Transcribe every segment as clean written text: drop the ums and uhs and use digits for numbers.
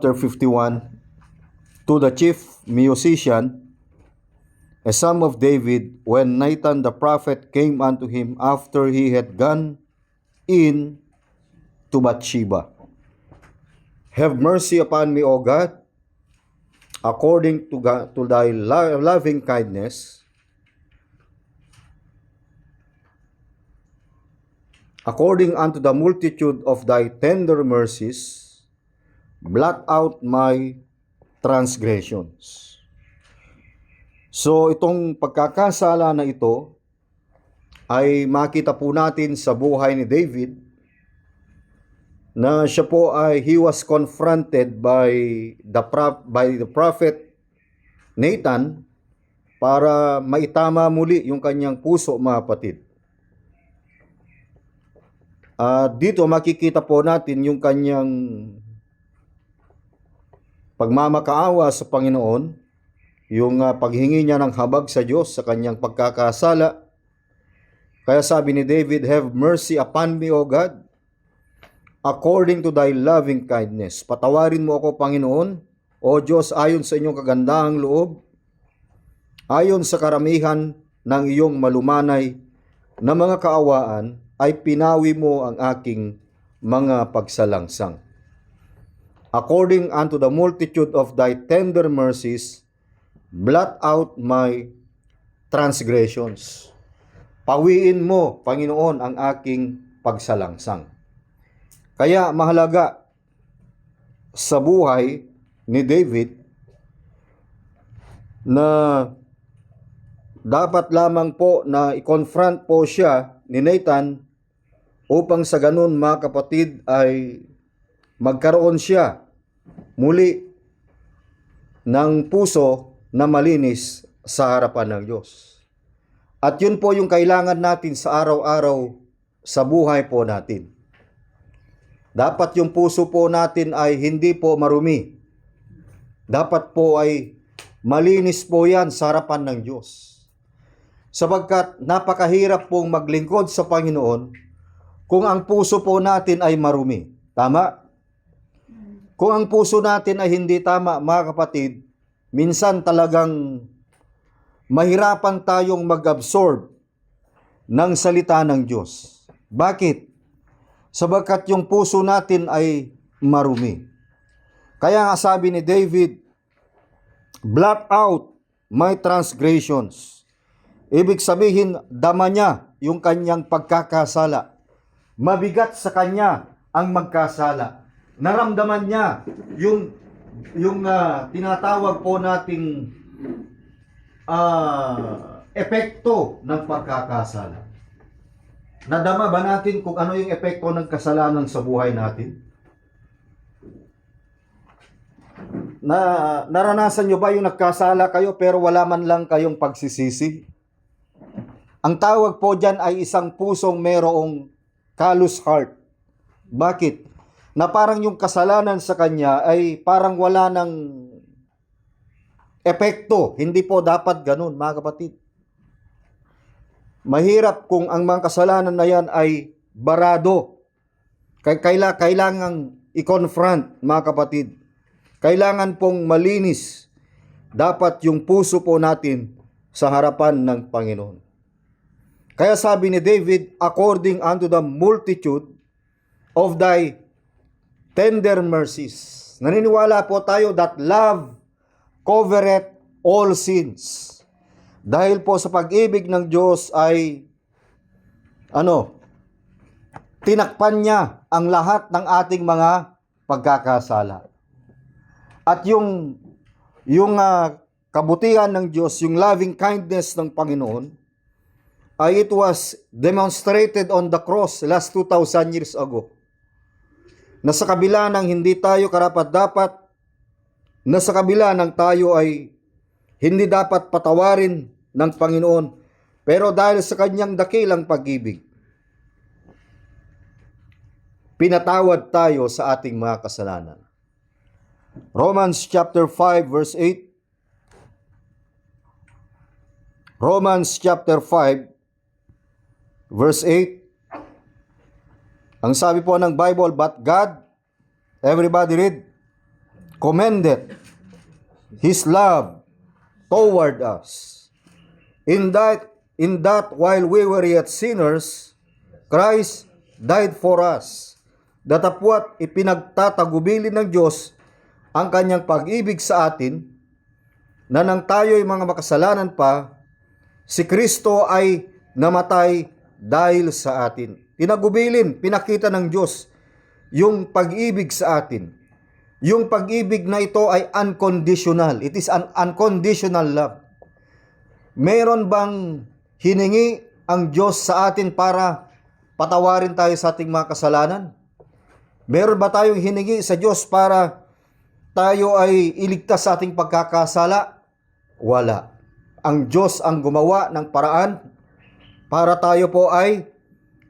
chapter 51, to the chief musician, a son of David, when Nathan the prophet came unto him after he had gone in to Bathsheba. Have mercy upon me, O God, according to thy loving kindness, according unto the multitude of thy tender mercies, blot out my transgressions. So itong pagkakasala na ito ay makita po natin sa buhay ni David na siya po ay he was confronted by the prophet Nathan para maitama muli yung kanyang puso, mga kapatid. Dito makikita po natin yung kanyang pagmamakaawa sa Panginoon, yung paghingi niya ng habag sa Diyos sa kanyang pagkakasala. Kaya sabi ni David, have mercy upon me, O God, according to thy loving kindness. Patawarin mo ako, Panginoon, O Diyos, ayon sa inyong kagandahang loob, ayon sa karamihan ng iyong malumanay na mga kaawaan, ay pinawi mo ang aking mga pagsalangsang. According unto the multitude of thy tender mercies, blot out my transgressions. Pawiin mo, Panginoon, ang aking pagsalangsang. Kaya mahalaga sa buhay ni David na dapat lamang po na i-confront po siya ni Nathan upang sa ganun, mga kapatid, ay magkaroon siya muli ng puso na malinis sa harapan ng Diyos. At yun po yung kailangan natin sa araw-araw sa buhay po natin. Dapat yung puso po natin ay hindi po marumi. Dapat po ay malinis po yan sa harapan ng Diyos. Sapagkat napakahirap pong maglingkod sa Panginoon kung ang puso po natin ay marumi. Tama? Kung ang puso natin ay hindi tama, mga kapatid, minsan talagang mahirapan tayong mag-absorb ng salita ng Diyos. Bakit? Sapagkat yung puso natin ay marumi. Kaya nga sabi ni David, blot out my transgressions. Ibig sabihin, dama niya yung kanyang pagkakasala. Mabigat sa kanya ang magkasala. Naramdaman niya yung tinatawag po nating epekto ng pagkakasala. Nadama ba natin kung ano yung epekto ng kasalanan sa buhay natin? Naranasan nyo ba yung nagkasala kayo pero wala man lang kayong pagsisisi? Ang tawag po dyan ay isang pusong merong callous heart. Bakit? Na parang yung kasalanan sa kanya ay parang wala ng epekto. Hindi po dapat ganun, mga kapatid. Mahirap kung ang mga kasalanan na yan ay barado. Kailangang i-confront, mga kapatid. Kailangan pong malinis. Dapat yung puso po natin sa harapan ng Panginoon. Kaya sabi ni David, according unto the multitude of thy tender mercies. Naniniwala po tayo that love covereth all sins. Dahil po sa pag-ibig ng Diyos ay tinakpan niya ang lahat ng ating mga pagkakasala. At yung kabutihan ng Diyos, yung loving kindness ng Panginoon, ay it was demonstrated on the cross last 2,000 years ago. Na sa kabila ng hindi tayo karapat-dapat, na sa kabila ng tayo ay hindi dapat patawarin ng Panginoon, pero dahil sa kanyang dakilang pag-ibig, pinatawad tayo sa ating mga kasalanan. Romans chapter 5 verse 8. Romans chapter 5 verse 8. Ang sabi po ng Bible, but God, everybody read, commended His love toward us. In that while we were yet sinners, Christ died for us. Datapwat ipinagtatagubilin ng Diyos ang kanyang pag-ibig sa atin, na nang tayo'y mga makasalanan pa, si Kristo ay namatay dahil sa atin. Tinagubilin, pinakita ng Diyos yung pag-ibig sa atin. Yung pag-ibig na ito ay unconditional. It is an unconditional love. Meron bang hiningi ang Diyos sa atin para patawarin tayo sa ating mga kasalanan? Meron ba tayong hiningi sa Diyos para tayo ay iligtas sa ating pagkakasala? Wala. Ang Diyos ang gumawa ng paraan para tayo po ay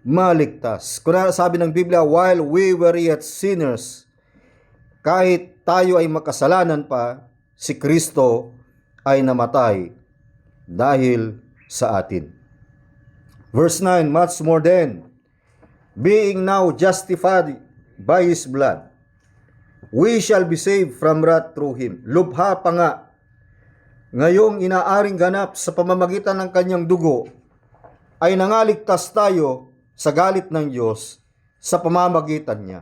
maligtas. Kung sabi ng Biblia, while we were yet sinners, kahit tayo ay makasalanan pa, si Kristo ay namatay dahil sa atin. Verse 9, much more then, being now justified by His blood, we shall be saved from wrath through Him. Lubha pa nga, ngayong inaaring ganap sa pamamagitan ng kanyang dugo, ay nangaligtas tayo sa galit ng Diyos sa pamamagitan niya.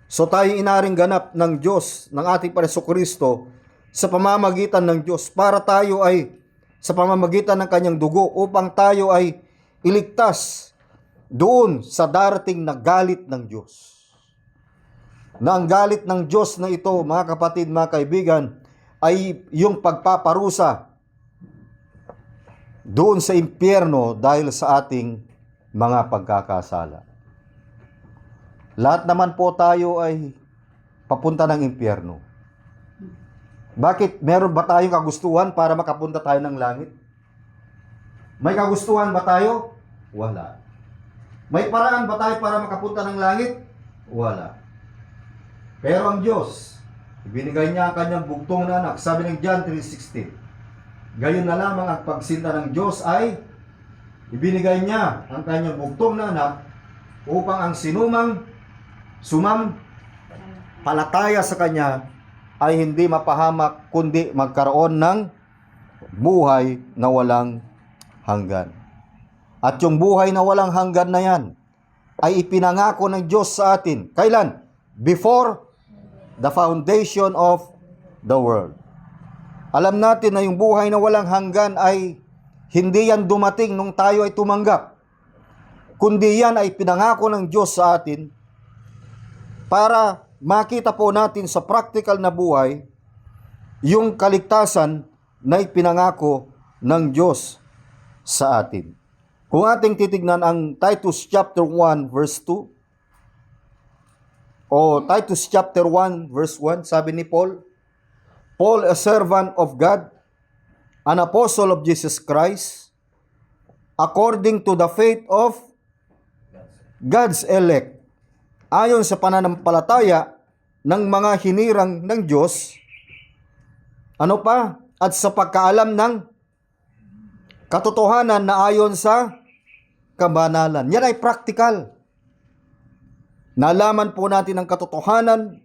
So tayo inaring ganap ng Diyos, ng ating Jesucristo, sa pamamagitan ng Diyos, para tayo ay sa pamamagitan ng kanyang dugo, upang tayo ay iligtas doon sa darating na galit ng Diyos. Na ang galit ng Diyos na ito, mga kapatid, mga kaibigan, ay yung pagpaparusa doon sa impyerno dahil sa ating mga pagkakasala. Lahat naman po tayo ay papunta ng impyerno. Bakit? Meron ba tayong kagustuhan para makapunta tayo ng langit? May kagustuhan ba tayo? Wala. May paraan ba tayo para makapunta ng langit? Wala. Pero ang Diyos, ibinigay niya ang kanyang bugtong na anak. Sabi ng John 3:16, gayon na lamang ang pagsinta ng Diyos ay ibinigay niya ang kanyang bugtong na anak upang ang sinumang palataya sa kanya ay hindi mapahamak, kundi magkaroon ng buhay na walang hanggan. At yung buhay na walang hanggan na yan ay ipinangako ng Diyos sa atin. Kailan? Before the foundation of the world. Alam natin na yung buhay na walang hanggan ay hindi yan dumating nung tayo ay tumanggap, kundi yan ay pinangako ng Diyos sa atin para makita po natin sa practical na buhay yung kaligtasan na ipinangako ng Diyos sa atin. Kung ating titignan ang Titus chapter 1 verse 2, o Titus chapter 1 verse 1, sabi ni Paul, Paul, a servant of God, an apostle of Jesus Christ, according to the faith of God's elect, ayon sa pananampalataya ng mga hinirang ng Diyos, ano pa? At sa pagkaalam ng katotohanan na ayon sa kabanalan. Yan ay practical. Nalaman po natin ang katotohanan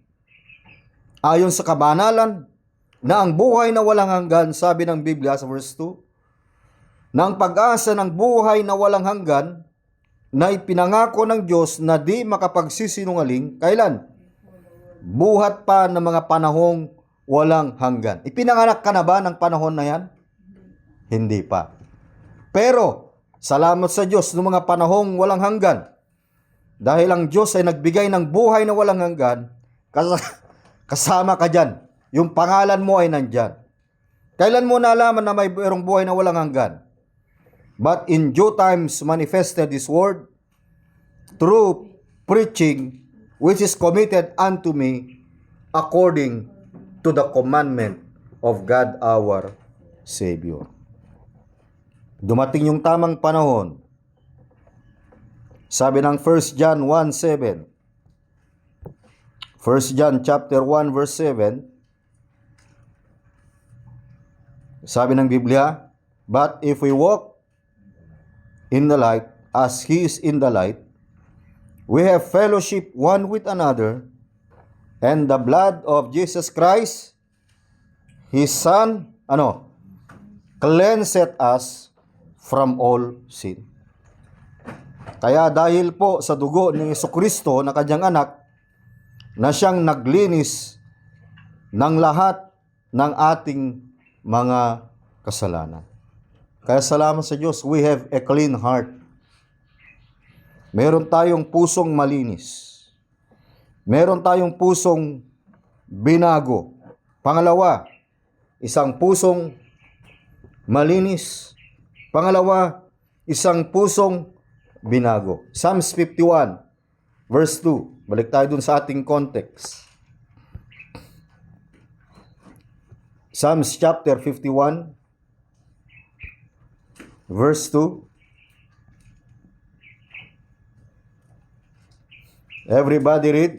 ayon sa kabanalan na ang buhay na walang hanggan, sabi ng Biblia sa verse 2, na ang pag-asa ng buhay na walang hanggan na ipinangako ng Diyos na di makapagsisinungaling, kailan? Buhat pa ng mga panahong walang hanggan. Ipinanganak ka na ba ng panahon na yan? Hindi pa. Pero, salamat sa Diyos ng mga panahong walang hanggan. Dahil ang Diyos ay nagbigay ng buhay na walang hanggan, kasama ka dyan. Yung pangalan mo ay nandyan. Kailan mo nalaman na may mayroong buhay na walang hanggan? But in due times manifested His word through preaching, which is committed unto me according to the commandment of God our Savior. Dumating yung tamang panahon. Sabi ng 1 John 1:7, 1 John chapter 1 verse 7, sabi ng Biblia, but if we walk in the light as He is in the light, we have fellowship one with another, And the blood of Jesus Christ, His Son, cleanseth us from all sin. Kaya dahil po sa dugo ni Jesucristo na kanyang anak, na siyang naglinis ng lahat ng ating mga kasalanan. Kaya salamat sa Diyos, we have a clean heart. Meron tayong pusong malinis. Meron tayong pusong binago. Pangalawa, isang pusong malinis. Pangalawa, isang pusong binago. Psalms 51, verse 2. Balik tayo dun sa ating context. Psalms chapter 51, verse 2. Everybody read.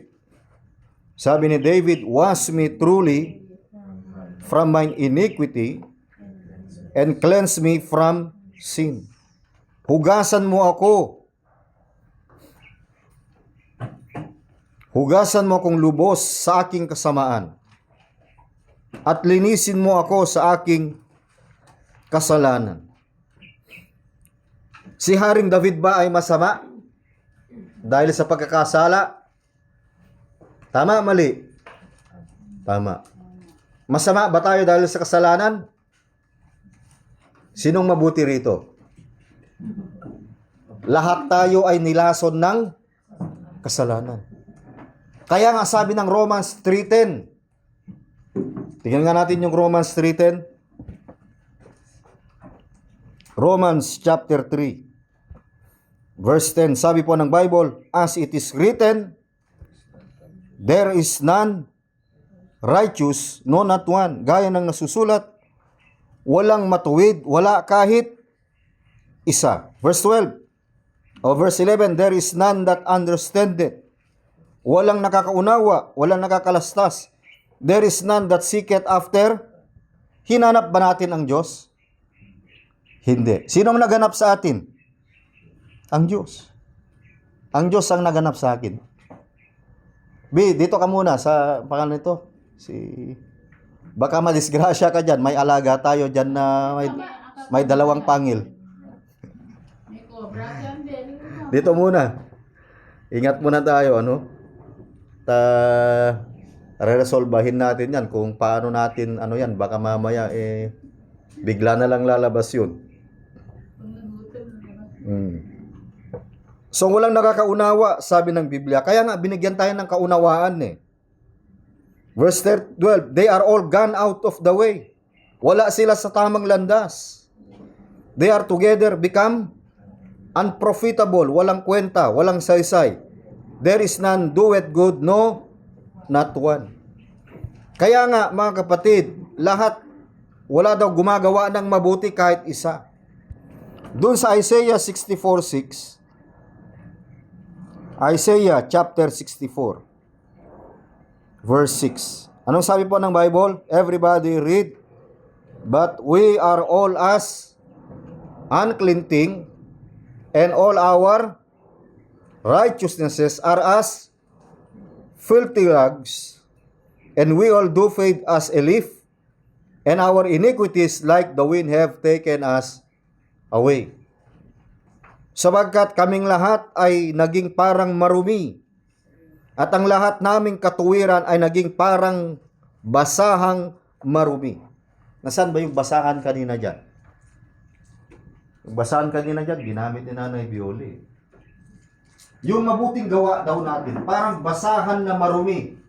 Sabi ni David, wash me truly from mine iniquity and cleanse me from sin. Hugasan mo ako. Hugasan mo akong lubos sa aking kasamaan. At linisin mo ako sa aking kasalanan. Si Haring David ba ay masama? Dahil sa pagkakasala? Tama, mali? Tama. Masama ba tayo dahil sa kasalanan? Sinong mabuti rito? Lahat tayo ay nilason ng kasalanan. Kaya nga sabi ng Romans 3:10. Tingnan nga natin yung Romans 3:10. Romans chapter 3. Verse 10. Sabi po ng Bible, as it is written, there is none righteous, no not one. Gaya ng nasusulat, walang matuwid, wala kahit isa. Verse 12. O verse 11, there is none that understandeth. Walang nakakaunawa, walang nakakalastas. There is none that seeketh after. Hinanap ba natin ang Diyos? Hindi. Sino ang naganap sa atin? Ang Diyos. Ang Diyos ang naganap sa akin. B, dito ka muna sa pangalan nito. Baka madisgrasya ka dyan. May alaga tayo dyan na may dalawang pangil. Dito muna. Ingat muna tayo, re-resolbahin natin yan kung paano natin, yan, baka mamaya, bigla na lang lalabas yun. So, walang nakakaunawa, sabi ng Biblia. Kaya nga, binigyan tayo ng kaunawaan Verse 12, they are all gone out of the way. Wala sila sa tamang landas. They are together become unprofitable. Walang kwenta, walang saysay. There is none doeth good, no, not one. Kaya nga, mga kapatid, lahat, wala daw gumagawa ng mabuti kahit isa. Doon sa Isaiah 64:6, Isaiah chapter 64, verse 6. Anong sabi po ng Bible? Everybody read. But we are all as unclean thing, and all our righteousnesses are as filthy rags, and we all do fade as a leaf, and our iniquities like the wind have taken us away. Sabagkat kaming lahat ay naging parang marumi, at ang lahat naming katuwiran ay naging parang basahang marumi. Nasaan ba yung basahan kanina dyan? Yung basahan kanina dyan, ginamit ni Nanay Bioli. Yung mabuting gawa daw natin, parang basahan na marumi.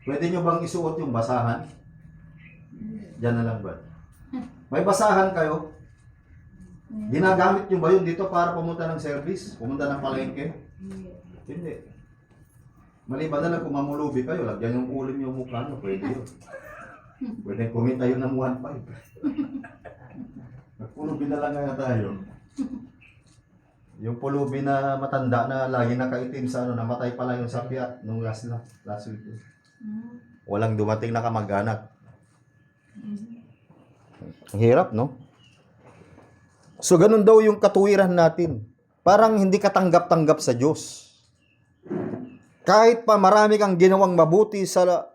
Pwede nyo bang isuot yung basahan? Diyan na lang ba? May basahan kayo? Ginagamit nyo ba yun dito para pumunta ng service? Pumunta ng palengke? Hindi. Maliban na lang kung mamulubi kayo, lagyan yung ulim yung mukha nyo, pwede yun. Pwede kumita yun ng 1.5. Nagpulubi na lang nga tayo. Yung pulubi na matanda na lagi nakaitim sa namatay pala yung sapiat nung last week. Walang dumating na kamag-anak. Ang hirap, no? So, ganun daw yung katuwiran natin. Parang hindi katanggap-tanggap sa Diyos. kahit pa marami kang ginawang mabuti sa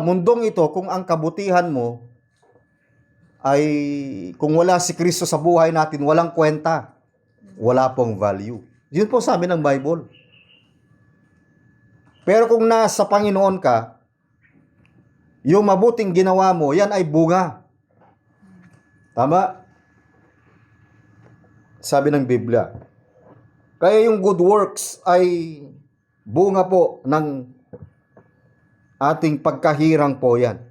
mundong ito, kung ang kabutihan mo ay kung wala si Kristo sa buhay natin, walang kwenta. Wala pong value. Yun po sabi ng Bible. Pero kung nasa Panginoon ka, yung mabuting ginawa mo, yan ay bunga. Tama? Sabi ng Biblia. Kaya yung good works ay bunga po ng ating pagkahirang po yan.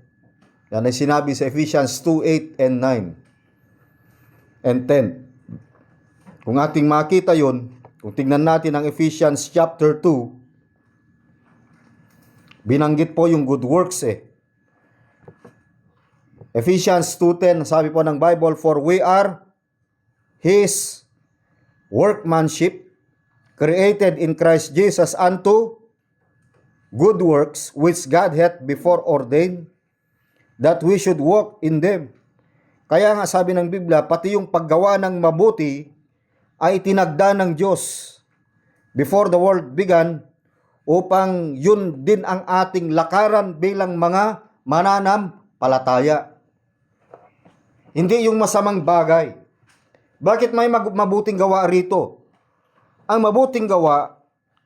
Yan ay sinabi sa Ephesians 2:8 and 9 and 10. Kung ating makita yun, kung tingnan natin ang Ephesians chapter 2, binanggit po yung good works Ephesians 2:10, sabi po ng Bible, for we are His workmanship, created in Christ Jesus unto good works, which God hath before ordained, that we should walk in them. Kaya nga sabi ng Biblia, pati yung paggawa ng mabuti ay tinagda ng Diyos before the world began, upang yun din ang ating lakaran bilang mga mananampalataya. Hindi yung masamang bagay. Bakit may mabuting gawa rito? Ang mabuting gawa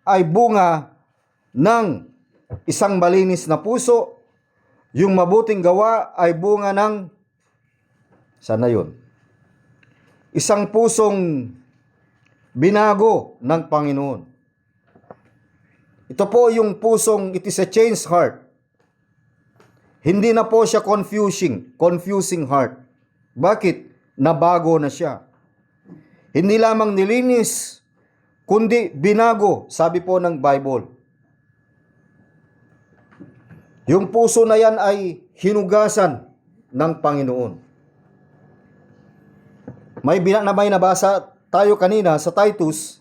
ay bunga ng isang malinis na puso. Yung mabuting gawa ay bunga ng, sana yun? Isang pusong binago ng Panginoon. Ito po yung pusong, it is a changed heart. Hindi na po siya confusing heart. Bakit? Nabago na siya. Hindi lamang nilinis, kundi binago, sabi po ng Bible. Yung puso na yan ay hinugasan ng Panginoon. May nabasa tayo kanina sa Titus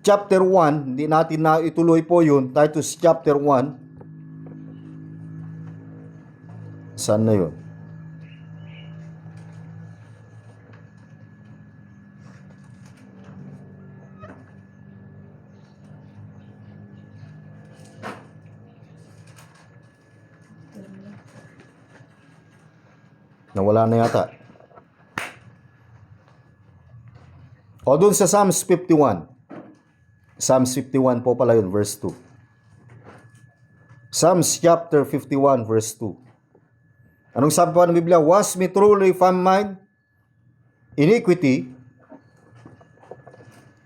chapter 1, hindi natin na ituloy po yun, Titus chapter 1. Saan na yun? Nawala na yata. O dun sa Psalms 51. Psalms 51 po pala yun, verse 2. Psalms chapter 51, verse 2. Anong sabi po ng Biblia? Wash me truly from mine iniquity,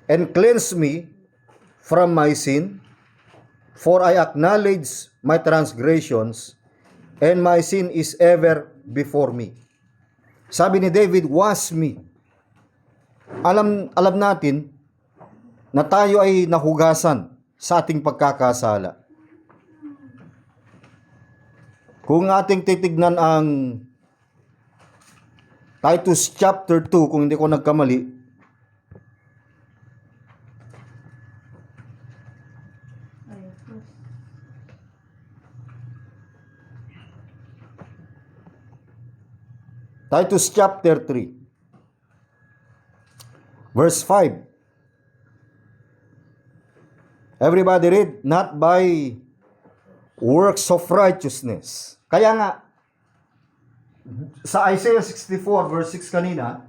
and cleanse me from my sin, for I acknowledge my transgressions, and my sin is ever before me. Sabi ni David, wash me. Alam natin na tayo ay nahugasan sa ating pagkakasala. Kung ating titignan ang Titus chapter 2, kung hindi ko nagkamali, Titus chapter 3, verse 5. Everybody read, not by works of righteousness. Kaya nga, sa Isaiah 64 verse 6 kanina,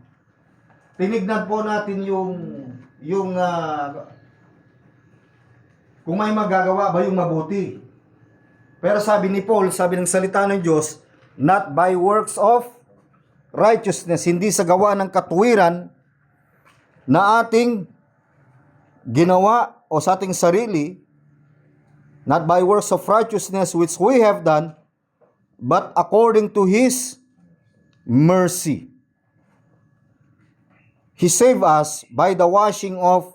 tinignan po natin yung kung may magagawa ba yung mabuti. Pero sabi ni Paul, sabi ng salita ng Diyos, not by works of righteousness, hindi sa gawa ng katuwiran na ating ginawa o sa ating sarili, not by works of righteousness which we have done, but according to His mercy. He saved us by the washing of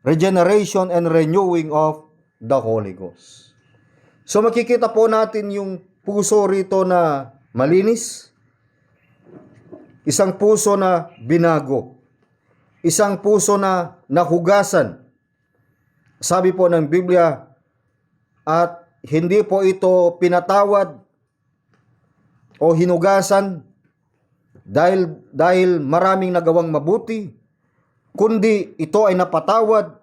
regeneration and renewing of the Holy Ghost. So makikita po natin yung puso rito na malinis, isang puso na binago, isang puso na nahugasan. Sabi po ng Biblia, at hindi po ito pinatawad o hinugasan dahil maraming nagawang mabuti, kundi ito ay napatawad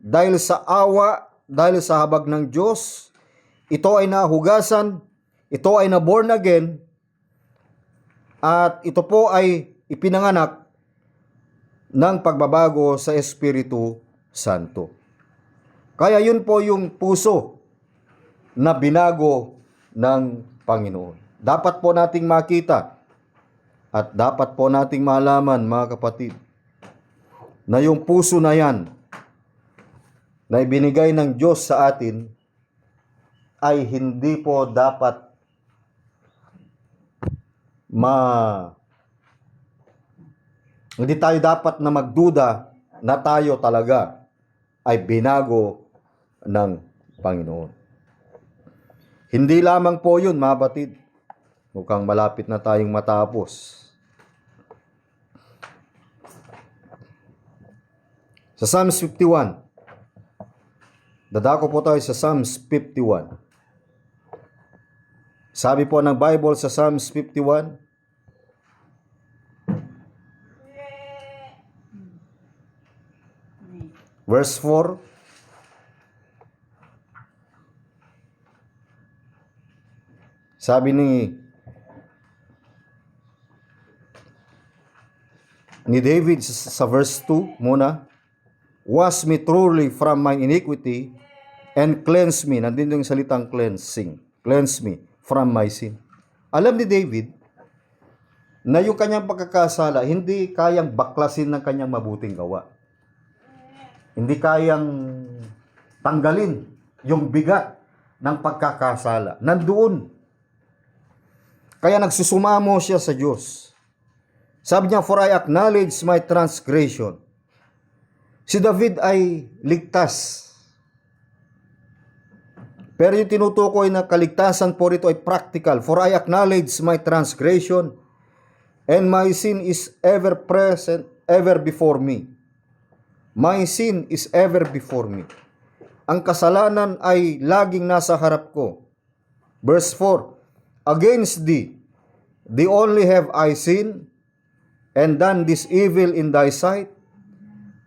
dahil sa awa, dahil sa habag ng Diyos, ito ay nahugasan, ito ay na born again, at ito po ay ipinanganak ng pagbabago sa Espiritu Santo. Kaya yun po yung puso na binago ng Panginoon. Dapat po nating makita at dapat po nating malaman, mga kapatid, na yung puso na yan na ibinigay ng Diyos sa atin ay hindi po dapat hindi tayo dapat na magduda na tayo talaga ay binago ng Panginoon. Hindi lamang po yun, mga kapatid. Mukhang malapit na tayong matapos. Sa Psalms 51. Dadako po tayo sa Psalms 51. Sabi po ng Bible sa Psalms 51, verse 4, sabi ni David sa verse 2 muna, wash me truly from my iniquity and cleanse me. Nandito yung salitang cleansing. Cleanse me from my sin. Alam ni David na yung kanyang pagkakasala hindi kayang baklasin ng kanyang mabuting gawa. Hindi kayang tanggalin yung bigat ng pagkakasala. Nandoon. Kaya nagsusumamo siya sa Diyos. Sabi niya, for I acknowledge my transgression. Si David ay ligtas. Pero yung tinutukoy na kaligtasan po rito ay practical. For I acknowledge my transgression and my sin is ever present, ever before me. My sin is ever before me. Ang kasalanan ay laging nasa harap ko. Verse 4, against thee only have I sinned, and done this evil in thy sight,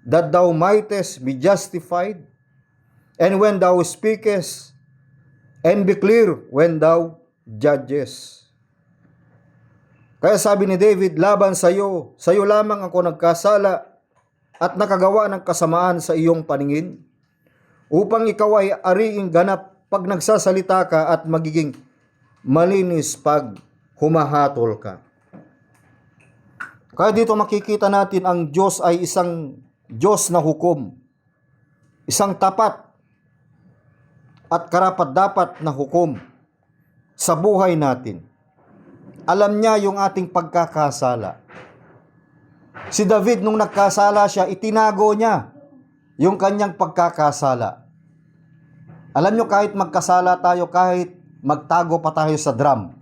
that thou mightest be justified, and when thou speakest, and be clear when thou judgest. Kaya sabi ni David, laban sa iyo lamang ako nagkasala at nakagawa ng kasamaan sa iyong paningin, upang ikaw ay ariing ganap pag nagsasalita ka at magiging malinis pag humahatol ka. Kaya dito makikita natin ang Diyos ay isang Diyos na hukom. Isang tapat at karapat-dapat na hukom sa buhay natin. Alam niya yung ating pagkakasala. Si David nung nagkasala siya, itinago niya yung kanyang pagkakasala. Alam niyo, kahit magkasala tayo, kahit magtago pa tayo sa drum,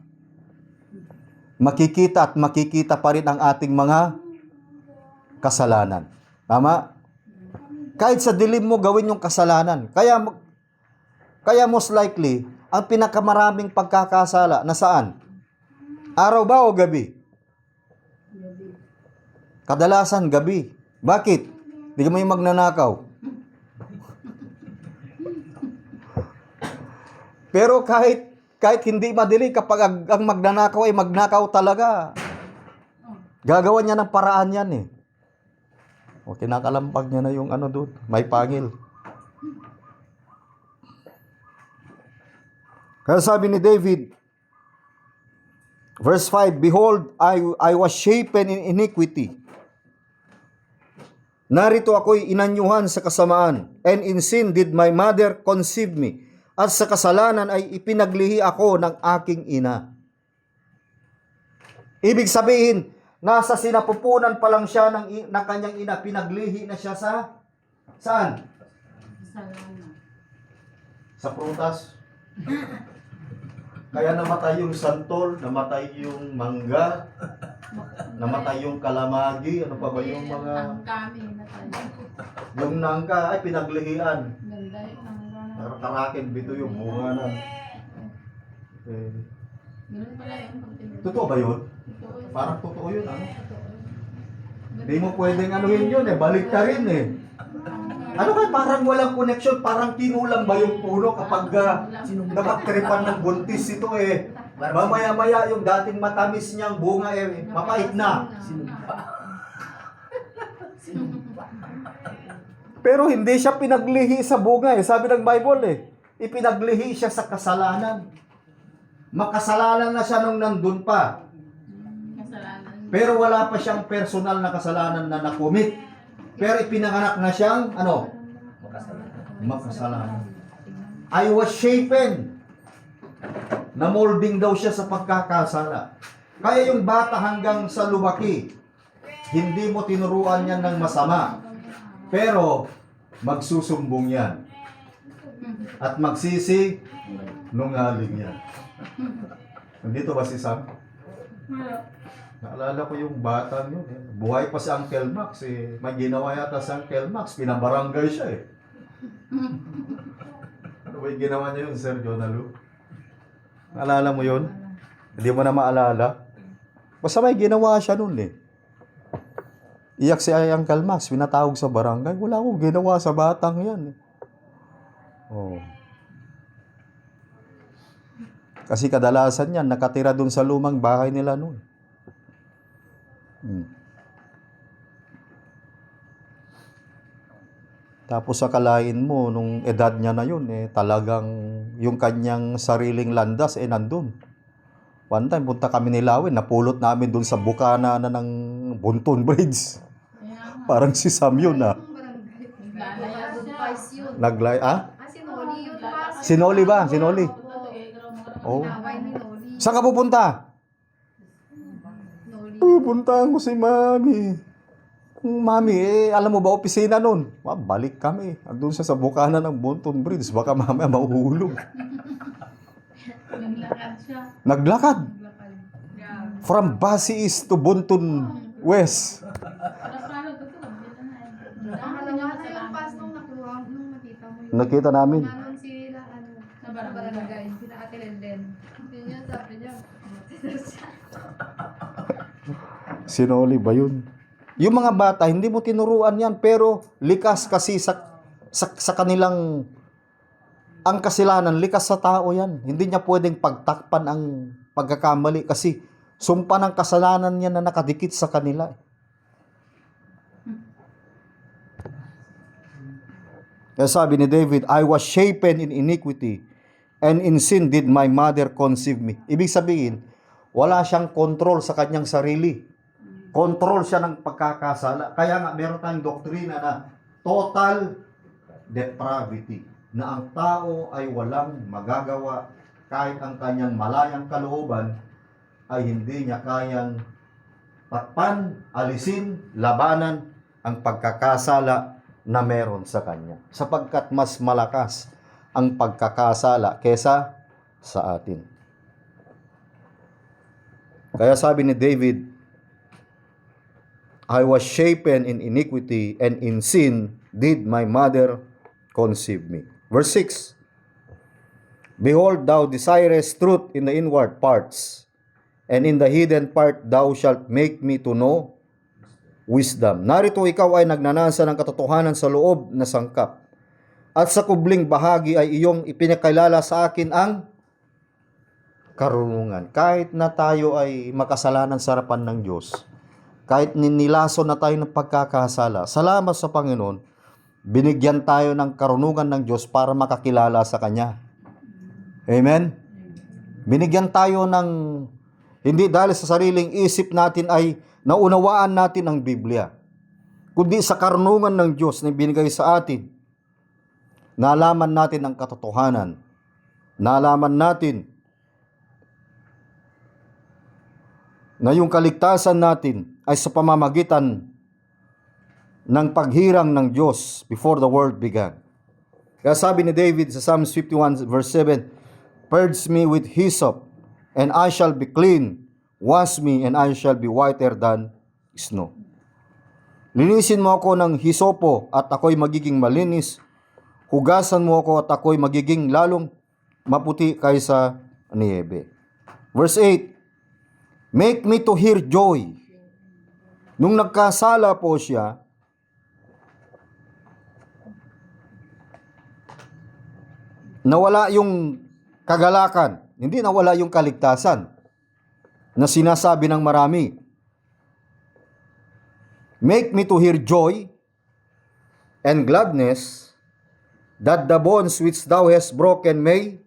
makikita at makikita pa rin ang ating mga kasalanan. Tama? Kahit sa dilim mo gawin yung kasalanan. Kaya most likely, ang pinakamaraming pagkakasala na saan? Araw ba o gabi? Kadalasan gabi. Bakit? Di ka may magnanakaw. Pero kahit hindi madili, kapag ang magnanakaw ay magnakaw talaga, gagawa niya ng paraan yan eh. O kinakalampag niya na yung doon, may pangil. Kaya sabi ni David, verse 5, behold, I was shapen in iniquity. Narito ako'y inanyuhan sa kasamaan, and in sin did my mother conceive me. At sa kasalanan ay ipinaglihi ako ng aking ina. Ibig sabihin, nasa sinapupunan pa lang siya ng kanyang ina, pinaglihi na siya sa saan? Sa prutas. Kaya namatay yung santol, namatay yung mangga, namatay yung kalamagi, ano pa ba yung mga... Yung nangka ay pinaglihian. Nakakarakin bito yung bunga na. Totoo ba yun? Parang totoo yun, ano? Hindi mo pwedeng anuhin yun eh, balik ka rin eh. Ano kaya parang walang connection? Parang kinulang ba yung puno kapag napagtripan ng buntis ito eh? Mamaya-maya yung dating matamis niyang bunga eh, mapait na. Pero hindi siya pinaglihi sa bunga eh. Sabi ng Bible eh, ipinaglihi siya sa kasalanan. Makasalanan na siya nung nandun pa. Pero wala pa siyang personal na kasalanan na nakomit. Pero ipinanganak na siyang, ano? Makasalanan. I was shapen. Namolding daw siya sa pagkakasala. Kaya yung bata hanggang sa lumaki, hindi mo tinuruan yan ng masama. Pero, magsusumbong yan. At magsisi, nungaling yan. Nandito ba si Sam? Naalala ko yung bata yun. Buhay pa si Uncle Max. Eh. May ginawa yata si Uncle Max. Pinabarangay siya eh. Ano ba yung ginawa niya yun, Sir Jonalu? Naalala mo yun? Hindi mo na maalala? Basta may ginawa siya nun eh. Iyak si Uncle Max. Pinatawag sa barangay. Wala akong ginawa sa batang yan eh. Oh. Kasi kadalasan yan, nakatira dun sa lumang bahay nila noon. Tapos akalain mo, nung edad niya na yun, eh, talagang yung kanyang sariling landas, eh, nandun. One time, punta kami ni Lawin, napulot namin dun sa bukana na ng Bunton Bridge. Parang si Sam yun, ah. Naglay, ah? Sinoli yun pa. Sinoli ba? Sinoli? Oh. Saan ka pupunta? Pupuntahan ko si Mami. Mami, eh, alam mo ba, opisina nun? Balik kami. Andun siya sa bukana ng Bunton Bridge. Baka mamaya mahuhulog. Naglakad siya. Naglakad? From Basi East to Bunton West. Nakita namin. Nanon sila, sa barangay. Sila Ate Lenden. Yun yun, sabi niya. Sinoli ba yun? Yung mga bata, hindi mo tinuruan yan, pero likas kasi sa kanilang, ang kasilanan, likas sa tao yan. Hindi niya pwedeng pagtakpan ang pagkakamali kasi sumpa ng kasalanan niya na nakadikit sa kanila. Kaya sabi ni David, I was shapen in iniquity, and in sin did my mother conceive me. Ibig sabihin, wala siyang control sa kanyang sarili. Control siya ng pagkakasala. Kaya nga, meron tayong doktrina na total depravity. Na ang tao ay walang magagawa kahit ang kanyang malayang kalooban ay hindi niya kayang takpan, alisin, labanan ang pagkakasala na meron sa kanya. Sapagkat mas malakas ang pagkakasala kesa sa atin. Kaya sabi ni David, I was shapen in iniquity, and in sin did my mother conceive me. Verse 6, Behold, thou desirest truth in the inward parts, and in the hidden part thou shalt make me to know wisdom. Narito ikaw ay nagnanasa ng katotohanan sa loob na sangkap, at sa kubling bahagi ay iyong ipinakilala sa akin ang karunungan. Kahit na tayo ay makasalanan sa harapan ng Diyos, kahit nilaso na tayo ng pagkakasala, salamat sa Panginoon, binigyan tayo ng karunungan ng Diyos para makakilala sa Kanya. Amen? Binigyan tayo ng, hindi dahil sa sariling isip natin ay naunawaan natin ang Biblia, kundi sa karunungan ng Diyos na binigay sa atin. Nalaman natin ang katotohanan. Nalaman natin na yung kaligtasan natin ay sa pamamagitan ng paghirang ng Diyos before the world began. Kaya sabi ni David sa Psalms 51 verse 7, Purge me with hyssop, and I shall be clean. Wash me, and I shall be whiter than snow. Linisin mo ako ng hisopo, at ako'y magiging malinis. Hugasan mo ako, at ako'y magiging lalong maputi kaysa niyebe. Verse 8, Make me to hear joy. Nung nagkasala po siya, nawala yung kagalakan, hindi nawala yung kaligtasan na sinasabi ng marami. Make me to hear joy and gladness, that the bonds which thou hast broken may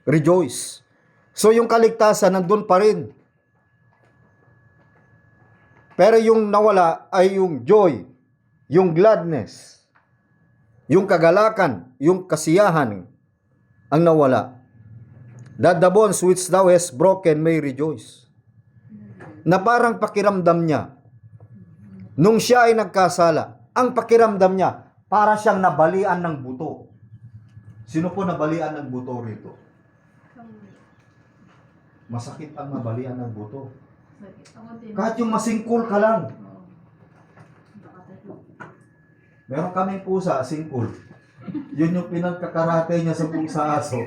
rejoice. So yung kaligtasan nandun pa rin. Pero yung nawala ay yung joy, yung gladness, yung kagalakan, yung kasiyahan ang nawala. That the bonds which thou hast broken may rejoice. Na parang pakiramdam niya, nung siya ay nagkasala, ang pakiramdam niya, para siyang nabalian ng buto. Sino po nabalian ng buto rito? Masakit ang nabalian ng buto. Ako din. Kahit yung masingkol ka lang. Oo. Meron kaming pusa, singkol. Yun yung pinagkakarate niya sa aso.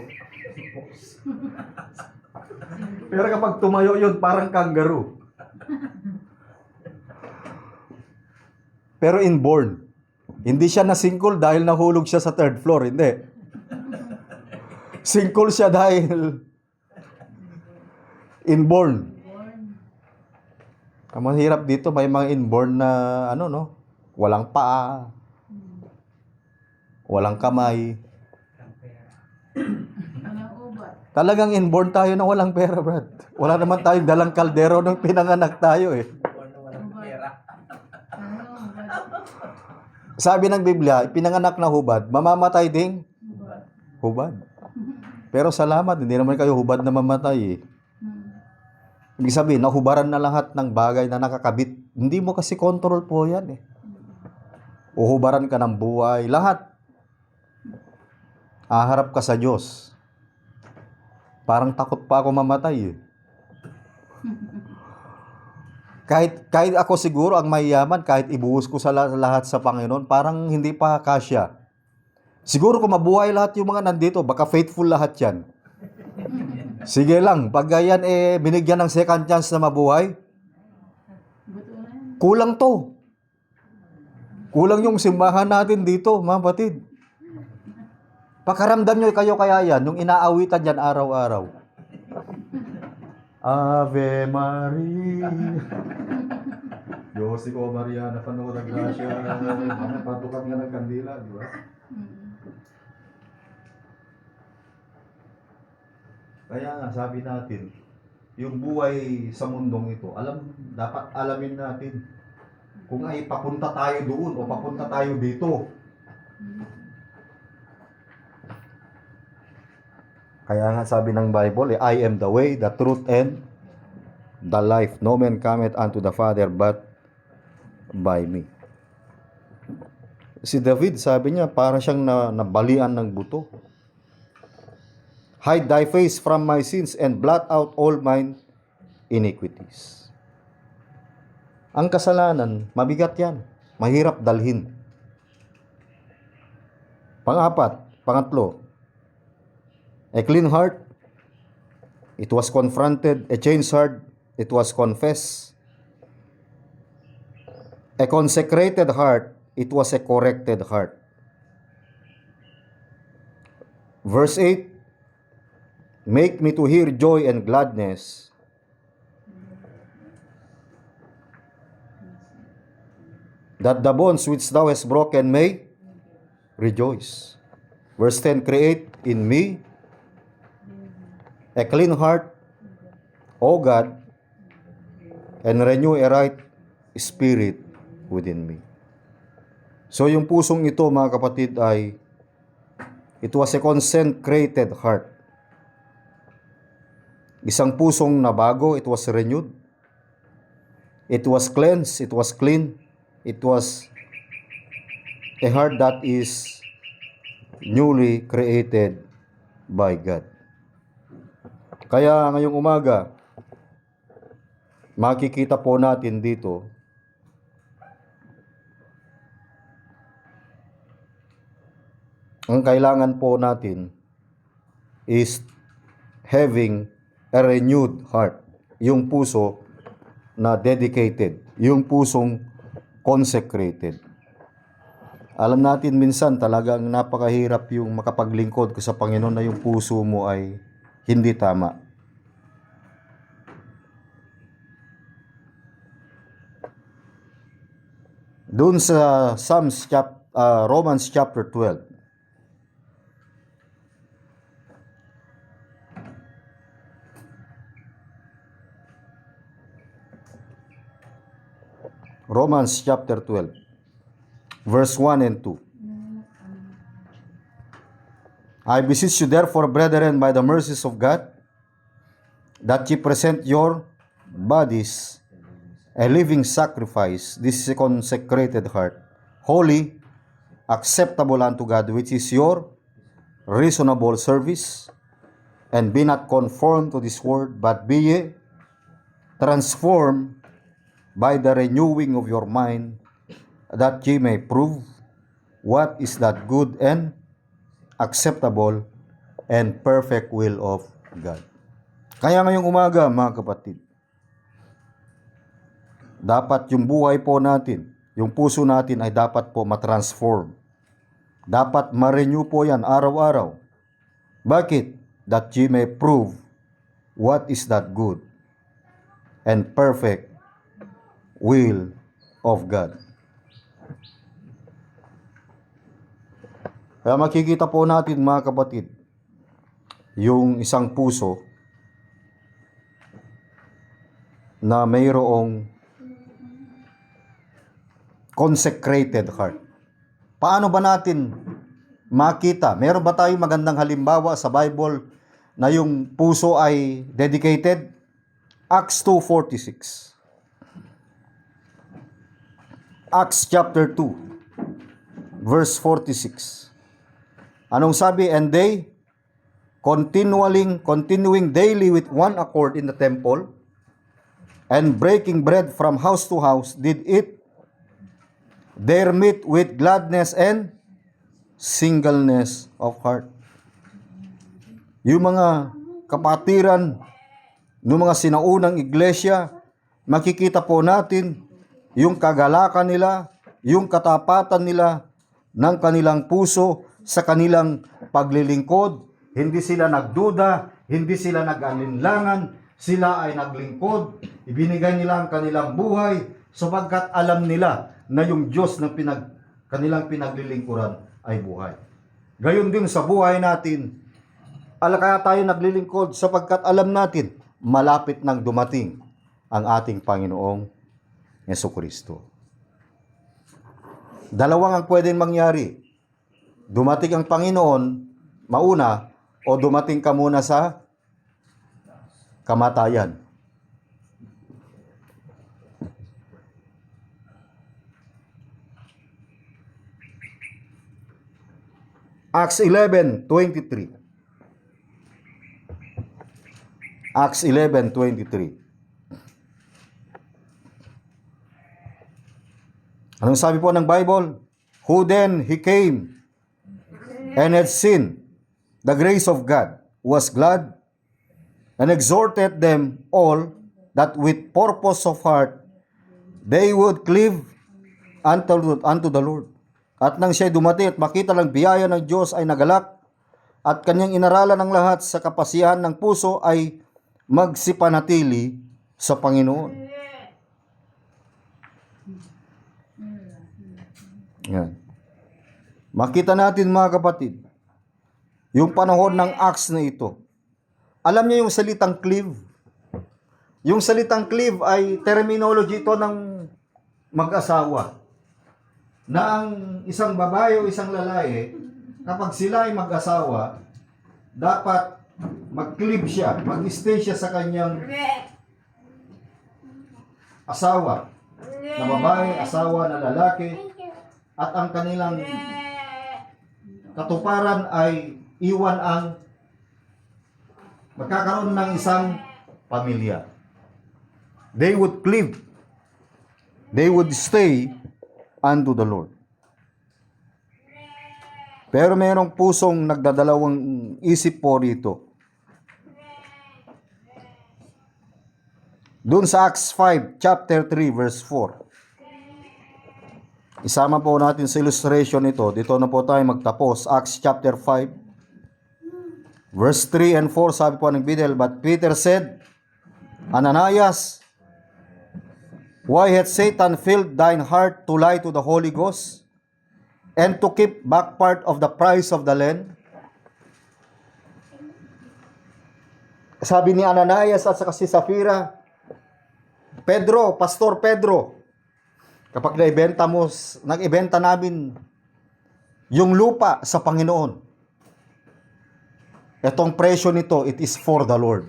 Pero kapag tumayo yun, parang kangaroo. Pero inborn. Hindi siya nasingkol dahil nahulog siya sa third floor. Hindi. Singkol siya dahil inborn. Ang mahirap dito, may mga inborn na walang paa, walang kamay. Walang ubat. Talagang inborn tayo na walang pera, Brad. Wala naman tayong dalang kaldero nung pinanganak tayo eh. Sabi ng Biblia, pinanganak na hubad, mamamatay ding hubad. Pero salamat, hindi naman kayo hubad na mamatay eh. Ibig sabihin, nahubaran na lahat ng bagay na nakakabit. Hindi mo kasi control po yan eh. Uhubaran ka ng buhay, lahat. Aharap ka sa Diyos. Parang takot pa ako mamatay eh. Kahit ako siguro ang mayayaman, kahit ibuhos ko sa lahat sa Panginoon, parang hindi pa kasya. Siguro kung mabuhay lahat yung mga nandito, baka faithful lahat yan. Sige lang, pag yan binigyan ng second chance na mabuhay, kulang to. Kulang yung simbahan natin dito, mga batid. Pakaramdam nyo kayo kaya yan, yung inaawitan dyan araw-araw. Ave Maria. Diyos ko Maria, napanood ang grasya. Patukat nga ng kandila, di ba? Kaya nga, sabi natin, yung buhay sa mundong ito, dapat alamin natin kung ay papunta tayo doon o papunta tayo dito. Kaya nga sabi ng Bible, I am the way, the truth, and the life. No man cometh unto the Father but by me. Si David, sabi niya, para siyang nabalian ng buto. Hide thy face from my sins and blot out all mine iniquities. Ang kasalanan, mabigat yan. Mahirap dalhin. Pangatlo, a clean heart, it was confronted. A changed heart, it was confessed. A consecrated heart, it was a corrected heart. Verse 8, make me to hear joy and gladness, that the bonds which thou hast broken may rejoice. Verse 10, create in me a clean heart, O God, and renew a right spirit within me. So yung pusong ito, mga kapatid, it was a consecrated heart. Isang pusong nabago, it was renewed. It was cleansed, it was clean. It was a heart that is newly created by God. Kaya ngayong umaga, makikita po natin dito, ang kailangan po natin is having a renewed heart. Yung puso na dedicated. Yung pusong consecrated. Alam natin minsan talagang napakahirap yung makapaglingkod ko sa Panginoon na yung puso mo ay hindi tama. Doon sa Romans chapter 12. Romans chapter 12, verse 1 and 2. I beseech you therefore, brethren, by the mercies of God, that ye present your bodies a living sacrifice, this is a consecrated heart, holy, acceptable unto God, which is your reasonable service. And be not conformed to this world, but be ye transformed by the renewing of your mind, that ye may prove what is that good and acceptable and perfect will of God. Kaya ngayong umaga, mga kapatid, dapat yung buhay po natin, yung puso natin ay dapat po matransform. Dapat ma-renew po yan araw-araw. Bakit? That ye may prove what is that good and perfect will of God. Kaya makikita po natin, mga kapatid, yung isang puso na mayroong consecrated heart. Paano ba natin makita? Meron ba tayong magandang halimbawa sa Bible na yung puso ay dedicated? Acts 2:46. Acts chapter 2, verse 46. Anong sabi? And they continuing daily with one accord in the temple, and breaking bread from house to house, did eat their meat with gladness and singleness of heart. Yung mga kapatiran ng mga sinaunang iglesia, makikita po natin yung kagalakan nila, yung katapatan nila ng kanilang puso sa kanilang paglilingkod. Hindi sila nagduda, hindi sila nag-alinlangan, sila ay naglingkod. Ibinigay nila ang kanilang buhay sapagkat alam nila na yung Diyos na kanilang pinaglilingkuran ay buhay. Gayon din sa buhay natin. Kaya tayo naglilingkod sapagkat alam natin malapit nang dumating ang ating Panginoong Jesucristo. Dalawang ang pwedeng mangyari. Dumating ang Panginoon mauna o dumating ka muna sa kamatayan. Acts 11:23. Acts 11:23. Anong sabi po ng Bible? Who then he came and had seen the grace of God, was glad, and exhorted them all that with purpose of heart they would cleave unto the Lord. At nang siya'y dumating at makita lang biyaya ng Diyos ay nagalak, at kanyang inaralan ng lahat sa kapasiyahan ng puso ay magsipanatili sa Panginoon. Yan. Makita natin, mga kapatid, yung panahon ng Acts na ito. Alam niyo yung salitang cleave? Yung salitang cleave ay terminology ito ng mag-asawa. Na ang isang babae o isang lalaki, kapag sila ay mag-asawa, dapat mag-cleave siya, mag-stay siya sa kanyang asawa. Na babae, asawa na lalaki, at ang kanilang katuparan ay iwan ang magkakaroon ng isang pamilya. They would cleave. They would stay unto the Lord. Pero mayroong pusong nagdadalawang isip po rito. Doon sa Acts 5, chapter 3, verse 4. Isama po natin sa illustration ito. Dito na po tayo magtapos. Acts chapter 5. Verse 3 and 4, sabi po ng Bidel, "But Peter said, Ananias, why hath Satan filled thine heart to lie to the Holy Ghost, and to keep back part of the price of the land?" Sabi ni Ananias at saka si Safira, "Pedro, Pastor Pedro, kapag nag-ibenta namin yung lupa sa Panginoon, itong presyo nito, it is for the Lord."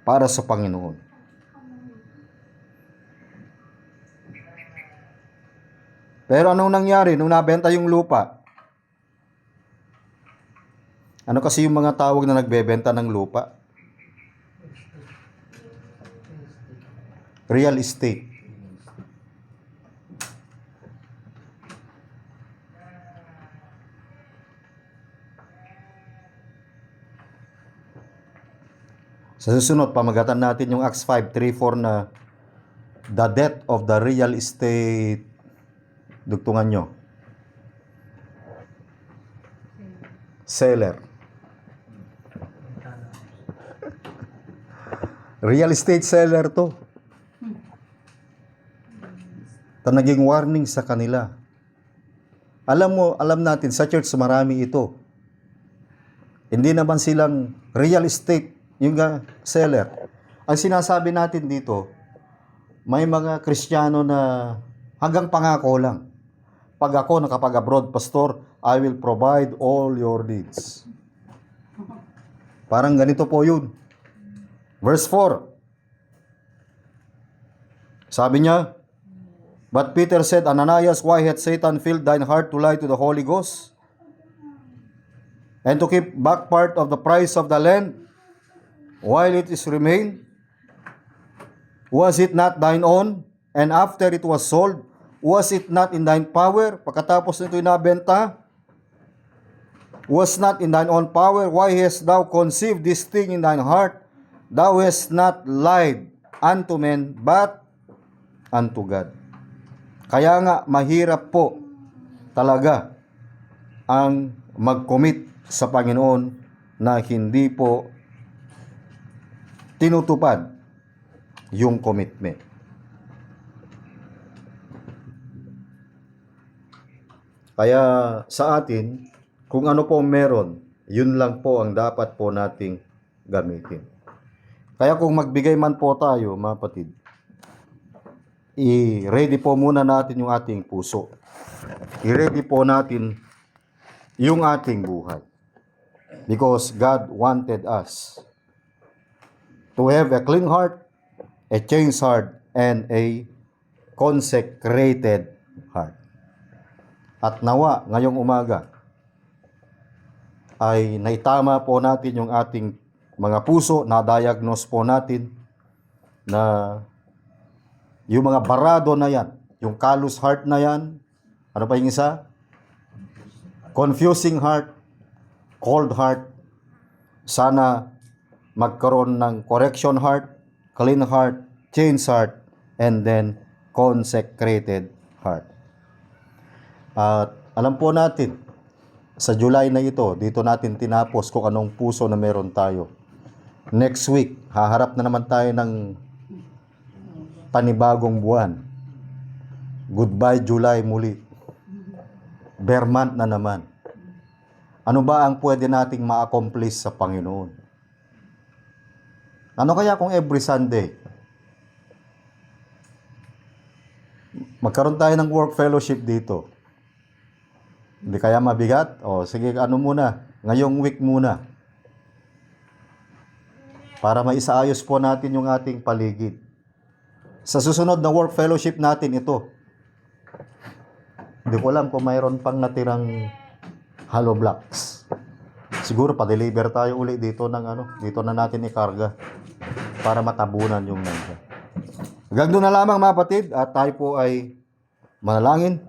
Para sa Panginoon. Pero anong nangyari nung nabenta yung lupa? Ano kasi yung mga tawag na nagbebenta ng lupa? Real estate. Sa susunod, pamagatan natin yung Acts 5:3-4 na the death of the real estate. Dugtungan nyo. Seller. Real estate seller to. Ito naging warning sa kanila. Alam natin, sa church marami ito. Hindi naman silang real estate yung seller. Ang sinasabi natin dito, may mga Kristiyano na hanggang pangako lang. Pag ako nakapag-abroad, Pastor, I will provide all your needs. Parang ganito po yun. Verse 4. Sabi niya, "But Peter said, Ananias, why hath Satan filled thine heart to lie to the Holy Ghost, and to keep back part of the price of the land, while it is remained? Was it not thine own? And after it was sold, was it not in thine power?" Pagkatapos nito'y nabenta, "Was not in thine own power? Why hast thou conceived this thing in thine heart? Thou hast not lied unto men, but unto God." Kaya nga, mahirap po talaga ang mag-commit sa Panginoon na hindi po tinutupad yung commitment. Kaya sa atin, kung ano po meron, yun lang po ang dapat po nating gamitin. Kaya kung magbigay man po tayo, mga kapatid, i-ready po muna natin yung ating puso. I-ready po natin yung ating buhay. Because God wanted us to have a clean heart, a changed heart, and a consecrated heart. At nawa, ngayong umaga, ay naitama po natin yung ating mga puso, na-diagnose po natin na yung mga barado na yan, yung callous heart na yan, ano pa yung isa? Confusing heart, cold heart. Sana magkaroon ng correction heart, clean heart, changed heart, and then consecrated heart. At alam po natin, sa July na ito, dito natin tinapos kung anong puso na meron tayo. Next week, haharap na naman tayo ng panibagong buwan. Goodbye July muli. Bear month na naman. Ano ba ang pwede nating ma-accomplish sa Panginoon? Ano kaya kung every Sunday, magkaroon tayo ng work fellowship dito? Hindi kaya mabigat? O sige, ano muna, ngayong week muna. Para maisaayos po natin yung ating paligid. Sa susunod na work fellowship natin ito. Hindi ko alam kung mayroon pang natirang hollow blocks. Siguro pa-deliver tayo uli dito ng dito na natin ikarga para matabunan yung nandiyan. Hanggang doon na lamang mga kapatid, at tayo po ay manalangin.